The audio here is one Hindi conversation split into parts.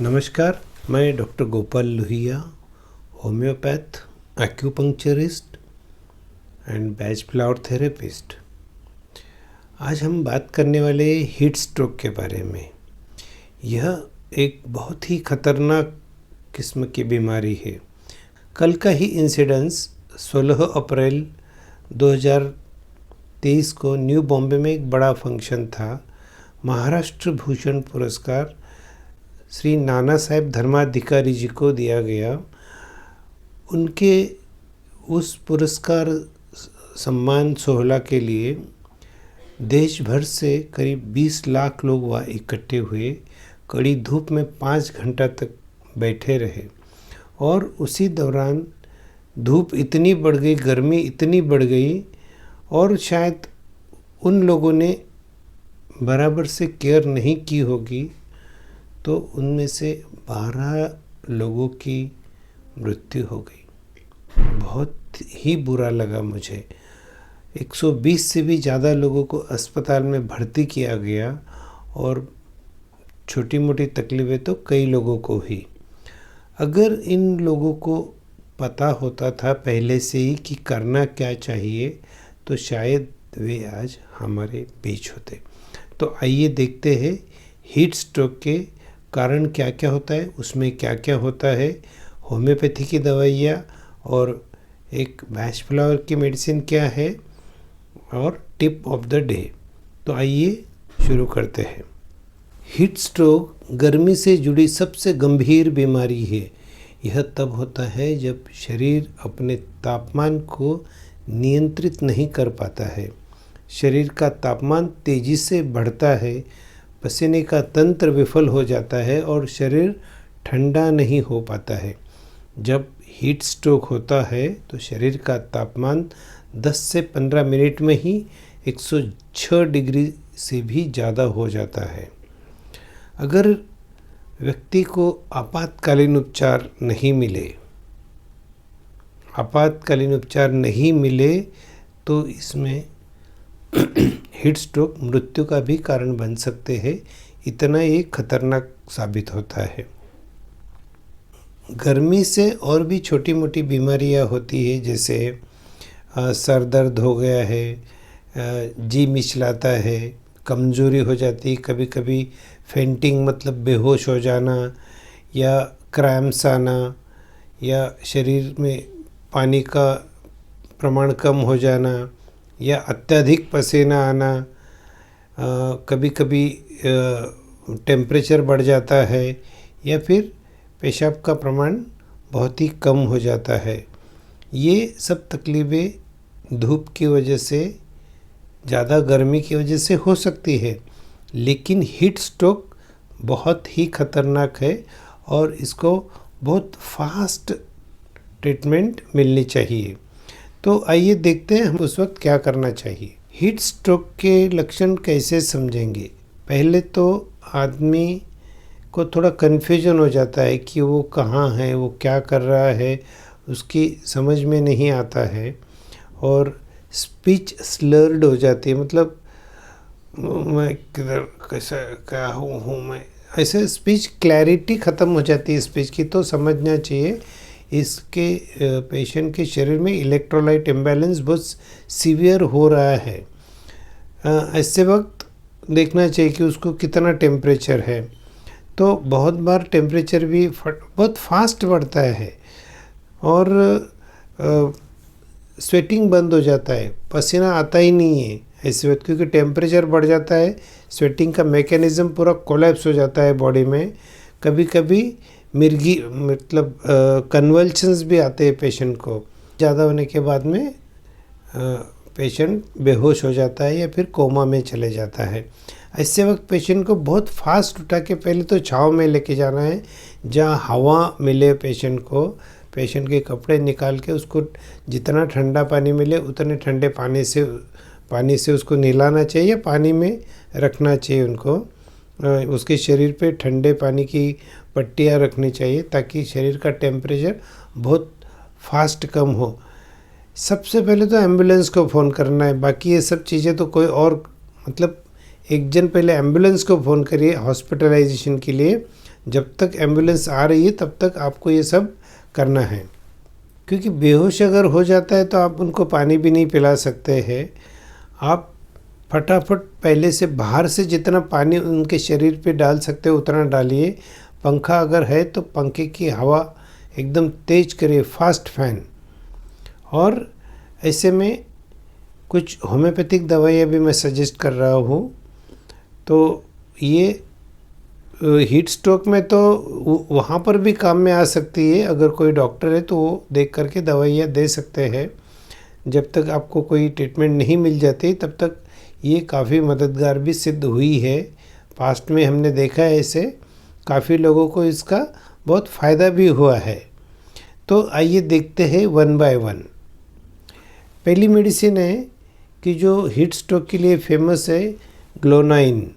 नमस्कार, मैं doctor Gopal Lohia, homeopath, acupuncturist and batch flower therapist. आज हम बात करने वाले हीट स्ट्रोक के बारे में। यह एक बहुत ही खतरनाक किस्म की बीमारी है। कल का ही इंसिडेंस 16 अप्रैल 2023 को न्यू बॉम्बे में एक बड़ा फंक्शन था। महाराष्ट्र भूषण पुरस्कार श्री नाना साहेब धर्माधिकारी जी को दिया गया। उनके उस पुरस्कार सम्मान सोहला के लिए देश भर से करीब 20 लाख लोग वहाँ इकट्ठे हुए। कड़ी धूप में 5 घंटा तक बैठे रहे और उसी दौरान धूप इतनी बढ़ गई, गर्मी इतनी बढ़ गई और शायद उन लोगों ने बराबर से केयर नहीं की होगी, तो उनमें से 12 लोगों की मृत्यु हो गई। बहुत ही बुरा लगा मुझे। 120 से भी ज़्यादा लोगों को अस्पताल में भर्ती किया गया और छोटी मोटी तकलीफ़ें तो कई लोगों को हुई। अगर इन लोगों को पता होता था पहले से ही कि करना क्या चाहिए, तो शायद वे आज हमारे बीच होते। तो आइए देखते हैं हीट स्ट्रोक के कारण क्या क्या होता है, उसमें क्या क्या होता है, होम्योपैथी की दवाइयाँ और एक बैच फ्लावर की मेडिसिन क्या है और टिप ऑफ द डे। तो आइए शुरू करते हैं। हीट स्ट्रोक गर्मी से जुड़ी सबसे गंभीर बीमारी है। यह तब होता है जब शरीर अपने तापमान को नियंत्रित नहीं कर पाता है। शरीर का तापमान तेज़ी से बढ़ता है, पसीने का तंत्र विफल हो जाता है और शरीर ठंडा नहीं हो पाता है। जब हीट स्ट्रोक होता है तो शरीर का तापमान 10 से 15 मिनट में ही 106 डिग्री से भी ज़्यादा हो जाता है। अगर व्यक्ति को आपातकालीन उपचार नहीं मिले तो इसमें हीट स्ट्रोक मृत्यु का भी कारण बन सकते हैं। इतना ये खतरनाक साबित होता है। गर्मी से और भी छोटी मोटी बीमारियां होती है, जैसे सर दर्द हो गया है, जी मिचलाता है, कमज़ोरी हो जाती है, कभी कभी फेंटिंग मतलब बेहोश हो जाना या क्रैम्प्स आना या शरीर में पानी का प्रमाण कम हो जाना या अत्यधिक पसीना आना, कभी कभी टेम्परेचर बढ़ जाता है या फिर पेशाब का प्रमाण बहुत ही कम हो जाता है। ये सब तकलीफ़ें धूप की वजह से, ज़्यादा गर्मी की वजह से हो सकती है, लेकिन हीट स्ट्रोक बहुत ही खतरनाक है और इसको बहुत फास्ट ट्रीटमेंट मिलनी चाहिए। तो आइए देखते हैं हम उस वक्त क्या करना चाहिए। हीट स्ट्रोक के लक्षण कैसे समझेंगे? पहले तो आदमी को थोड़ा कन्फ्यूजन हो जाता है कि वो कहाँ है, वो क्या कर रहा है, उसकी समझ में नहीं आता है और स्पीच स्लर्ड हो जाती है, मतलब मैं किधर कैसा क्या हूँ मैं, ऐसे स्पीच क्लैरिटी ख़त्म हो जाती है स्पीच की। तो समझना चाहिए इसके पेशेंट के शरीर में इलेक्ट्रोलाइट इम्बैलेंस बहुत सीवियर हो रहा है। ऐसे वक्त देखना चाहिए कि उसको कितना टेम्परेचर है। तो बहुत बार टेम्परेचर भी बहुत फास्ट बढ़ता है और स्वेटिंग बंद हो जाता है, पसीना आता ही नहीं है ऐसे वक्त, क्योंकि टेम्परेचर बढ़ जाता है, स्वेटिंग का मैकेनिज़्म पूरा कोलैप्स हो जाता है बॉडी में। कभी कभी मिर्गी मतलब कन्वल्शंस भी आते हैं पेशेंट को। ज़्यादा होने के बाद में पेशेंट बेहोश हो जाता है या फिर कोमा में चले जाता है। ऐसे वक्त पेशेंट को बहुत फास्ट उठा के पहले तो छाँव में लेके जाना है, जहाँ हवा मिले पेशेंट को। पेशेंट के कपड़े निकाल के उसको जितना ठंडा पानी मिले उतने ठंडे पानी से उसको नहलाना चाहिए, पानी में रखना चाहिए उनको। उसके शरीर पे ठंडे पानी की पट्टियाँ रखनी चाहिए ताकि शरीर का टेम्परेचर बहुत फास्ट कम हो। सबसे पहले तो एम्बुलेंस को फ़ोन करना है, बाकी ये सब चीज़ें तो कोई और मतलब एक जन पहले एम्बुलेंस को फ़ोन करिए हॉस्पिटलाइजेशन के लिए, जब तक एम्बुलेंस आ रही है तब तक आपको ये सब करना है, क्योंकि बेहोश अगर हो जाता है तो आप उनको पानी भी नहीं पिला सकते हैं। आप फटाफट पहले से बाहर से जितना पानी उनके शरीर पे डाल सकते हो उतना डालिए। पंखा अगर है तो पंखे की हवा एकदम तेज करिए, फास्ट फैन। और ऐसे में कुछ होम्योपैथिक दवाइयाँ भी मैं सजेस्ट कर रहा हूँ। तो ये हीट स्ट्रोक में तो वहाँ पर भी काम में आ सकती है। अगर कोई डॉक्टर है तो वो देख करके दवाइयाँ दे सकते हैं। जब तक आपको कोई ट्रीटमेंट नहीं मिल जाती तब तक ये काफ़ी मददगार भी सिद्ध हुई है। पास्ट में हमने देखा है ऐसे काफ़ी लोगों को इसका बहुत फ़ायदा भी हुआ है। तो आइए देखते हैं वन बाय वन। पहली मेडिसिन है कि जो हीट स्ट्रोक के लिए फेमस है, ग्लोनाइन।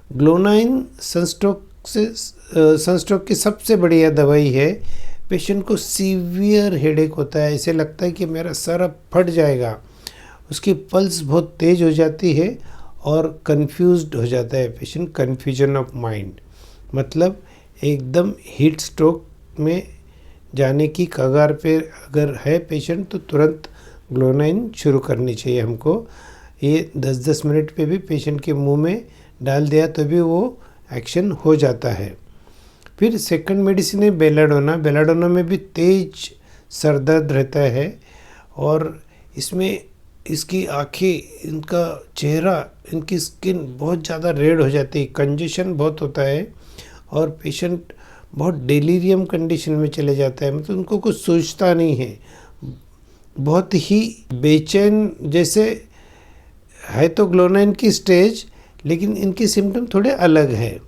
ग्लोनाइन सनस्ट्रोक की सबसे बढ़िया दवाई है। पेशेंट को सीवियर हेडेक होता है, ऐसे लगता है कि मेरा सर अब फट जाएगा। उसकी पल्स बहुत तेज़ हो जाती है और कंफ्यूज्ड हो जाता है पेशेंट, कन्फ्यूजन ऑफ माइंड, मतलब एकदम हीट स्ट्रोक में जाने की कगार पे अगर है पेशेंट तो तुरंत ग्लोनाइन शुरू करनी चाहिए हमको। ये 10-10 मिनट पे भी पेशेंट के मुंह में डाल दिया तो भी वो एक्शन हो जाता है। फिर सेकंड मेडिसिन है बेलाडोना। बेलाडोना में भी तेज सर दर्द रहता है और इसमें इसकी आँखें, इनका चेहरा, इनकी स्किन बहुत ज़्यादा रेड हो जाती है, कंजेशन बहुत होता है और पेशेंट बहुत डेलीरियम कंडीशन में चले जाता है। मतलब उनको कुछ सोचता नहीं है, बहुत ही बेचैन जैसे है। तो ग्लोनाइन की स्टेज, लेकिन इनके सिम्टम थोड़े अलग हैं।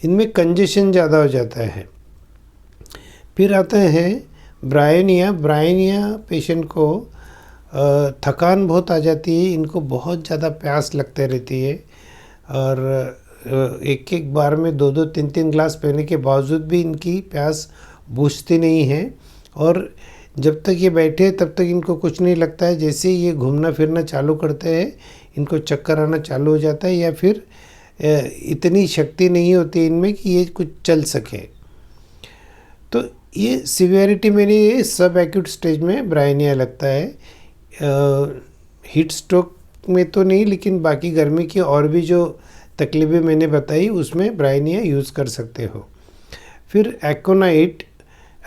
इनमें कंजेशन ज़्यादा हो जाता है। फिर आता है ब्रायोनिया। ब्रायोनिया पेशेंट को थकान बहुत आ जाती है, इनको बहुत ज़्यादा प्यास लगते रहती है और एक एक बार में 2-2, 3-3 ग्लास पीने के बावजूद भी इनकी प्यास बुझती नहीं है। और जब तक ये बैठे तब तक इनको कुछ नहीं लगता है। जैसे ही ये घूमना फिरना चालू करते हैं इनको चक्कर आना चालू हो जाता है, या फिर इतनी शक्ति नहीं होती इनमें कि ये कुछ चल सके। तो ये सिवियरिटी में ये सब एक्यूट स्टेज में ब्रायोनिया लगता है। हीट स्ट्रोक में तो नहीं, लेकिन बाकी गर्मी की और भी जो तकलीफ़ें मैंने बताई उसमें ब्रायोनिया यूज़ कर सकते हो। फिर एकोनाइट।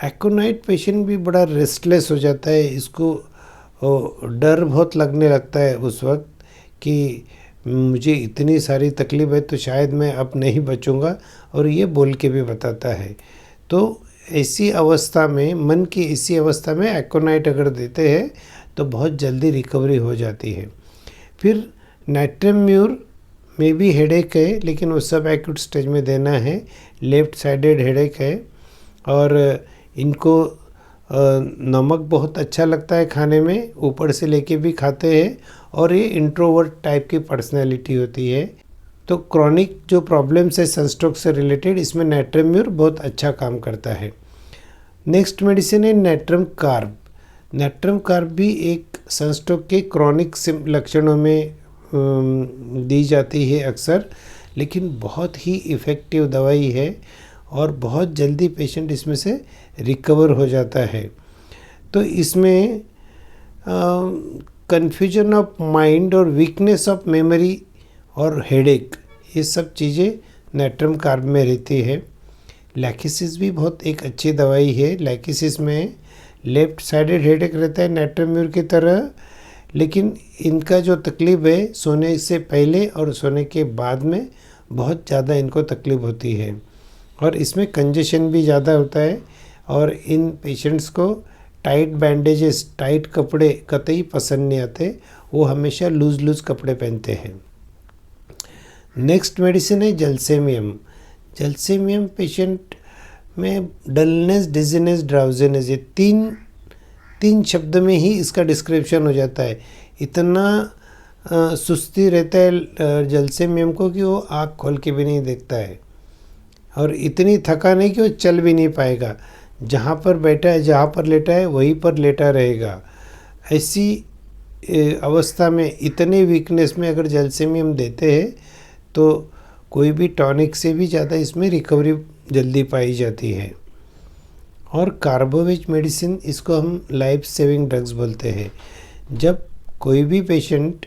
एकोनाइट पेशेंट भी बड़ा रेस्टलेस हो जाता है, इसको डर बहुत लगने लगता है उस वक्त कि मुझे इतनी सारी तकलीफ़ है तो शायद मैं अब नहीं बचूंगा, और ये बोल के भी बताता है। तो ऐसी अवस्था में, मन की ऐसी अवस्था में एकोनाइट अगर देते हैं तो बहुत जल्दी रिकवरी हो जाती है। फिर नाइट्रम म्यूर में भी हेडेक है, लेकिन वो सब एक्यूट स्टेज में देना है। लेफ़्ट साइडेड हेडेक है और इनको नमक बहुत अच्छा लगता है खाने में, ऊपर से लेके भी खाते हैं और ये इंट्रोवर्ट टाइप की पर्सनैलिटी होती है। तो क्रॉनिक जो प्रॉब्लम्स है सनस्ट्रोक से रिलेटेड, इसमें नाइट्रम म्यूर बहुत अच्छा काम करता है। नेक्स्ट मेडिसिन है नाइट्रम कार्ब। नाइट्रम कार्ब भी एक सनस्ट्रोक के क्रॉनिक लक्षणों में दी जाती है अक्सर, लेकिन बहुत ही इफ़ेक्टिव दवाई है और बहुत जल्दी पेशेंट इसमें से रिकवर हो जाता है। तो इसमें कन्फ्यूजन ऑफ माइंड और वीकनेस ऑफ मेमोरी और हेडेक, ये सब चीज़ें नाइट्रम कार्ब में रहती है। लैकिसिस भी बहुत एक अच्छी दवाई है। लैकिसिस में लेफ़्ट साइडेड हेडेक रहता है नाइट्रम म्यूर की तरह, लेकिन इनका जो तकलीफ़ है सोने से पहले और सोने के बाद में बहुत ज़्यादा इनको तकलीफ़ होती है और इसमें कंजेशन भी ज़्यादा होता है और इन पेशेंट्स को टाइट बैंडेजेस, टाइट कपड़े कतई पसंद नहीं आते, वो हमेशा लूज़ कपड़े पहनते हैं। नेक्स्ट मेडिसिन है जलसेमियम। जलसेमियम पेशेंट में डलनेस, डिजीनेस, ड्राउजीनेस, ये तीन शब्द में ही इसका डिस्क्रिप्शन हो जाता है। इतना सुस्ती रहता है जलसेमियम को कि वो आँख खोल के भी नहीं देखता है और इतनी थकान है कि वो चल भी नहीं पाएगा। जहाँ पर बैठा है, जहाँ पर लेटा है वहीं पर लेटा रहेगा। ऐसी अवस्था में, इतने वीकनेस में अगर जलसेमियम देते हैं तो कोई भी टॉनिक से भी ज़्यादा इसमें रिकवरी जल्दी पाई जाती है। और कार्बोवेज मेडिसिन, इसको हम लाइफ सेविंग ड्रग्स बोलते हैं। जब कोई भी पेशेंट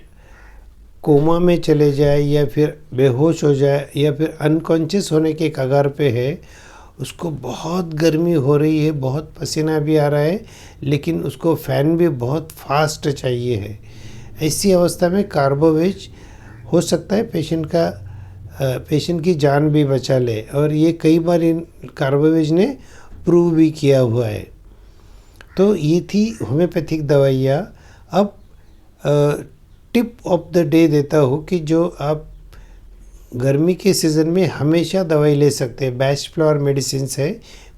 कोमा में चले जाए या फिर बेहोश हो जाए या फिर अनकॉन्शियस होने के कगार पे है, उसको बहुत गर्मी हो रही है, बहुत पसीना भी आ रहा है, लेकिन उसको फ़ैन भी बहुत फास्ट चाहिए है, ऐसी अवस्था में कार्बोवेज हो सकता है पेशेंट की जान भी बचा ले। और ये कई बार इन कार्बोवेज ने प्रूव भी किया हुआ है। तो ये थी होम्योपैथिक दवाइयाँ। अब टिप ऑफ द डे देता हूँ कि जो आप गर्मी के सीज़न में हमेशा दवाई ले सकते हैं। बेस्ट फ्लावर मेडिसिन्स है,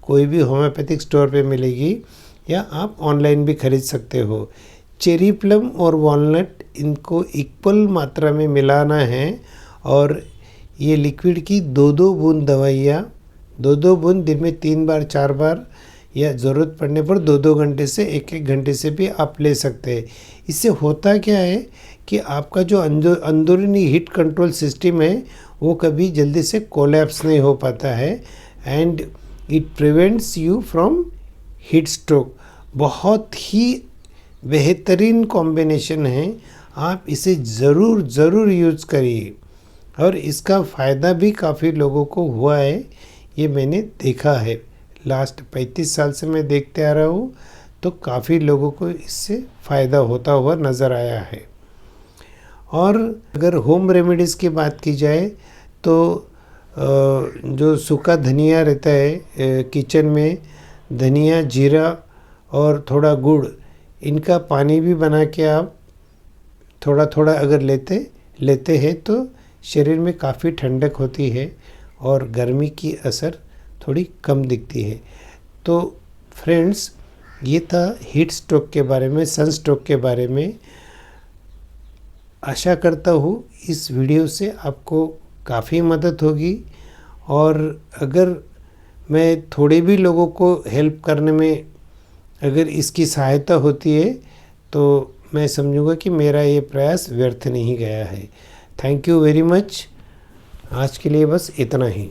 कोई भी होम्योपैथिक स्टोर पे मिलेगी या आप ऑनलाइन भी खरीद सकते हो। चेरी प्लम और वॉलनट, इनको इक्वल मात्रा में मिलाना है और ये लिक्विड की 2-2 बूंद दवाइयाँ, 2-2 बूंद दिन में 3 बार 4 बार या ज़रूरत पड़ने पर 2-2 घंटे से 1-1 घंटे से भी आप ले सकते हैं। इससे होता क्या है कि आपका जो अंदरूनी हीट कंट्रोल सिस्टम है वो कभी जल्दी से कोलैप्स नहीं हो पाता है and it prevents you from heat stroke. बहुत ही बेहतरीन कॉम्बिनेशन है, आप इसे ज़रूर यूज़ करिए और इसका फ़ायदा भी काफ़ी लोगों को हुआ है, ये मैंने देखा है। लास्ट 35 साल से मैं देखते आ रहा हूँ, तो काफ़ी लोगों को इससे फ़ायदा होता हुआ नज़र आया है। और अगर होम रेमेडीज़ की बात की जाए तो जो सूखा धनिया रहता है किचन में, धनिया, जीरा और थोड़ा गुड़, इनका पानी भी बना के आप थोड़ा थोड़ा अगर लेते हैं तो शरीर में काफ़ी ठंडक होती है और गर्मी की असर थोड़ी कम दिखती है। तो फ्रेंड्स, ये था हीट स्ट्रोक के बारे में, सन स्ट्रोक के बारे में। आशा करता हूँ इस वीडियो से आपको काफ़ी मदद होगी और अगर मैं थोड़े भी लोगों को हेल्प करने में अगर इसकी सहायता होती है तो मैं समझूंगा कि मेरा ये प्रयास व्यर्थ नहीं गया है। Thank you very much. आज के लिए बस इतना ही।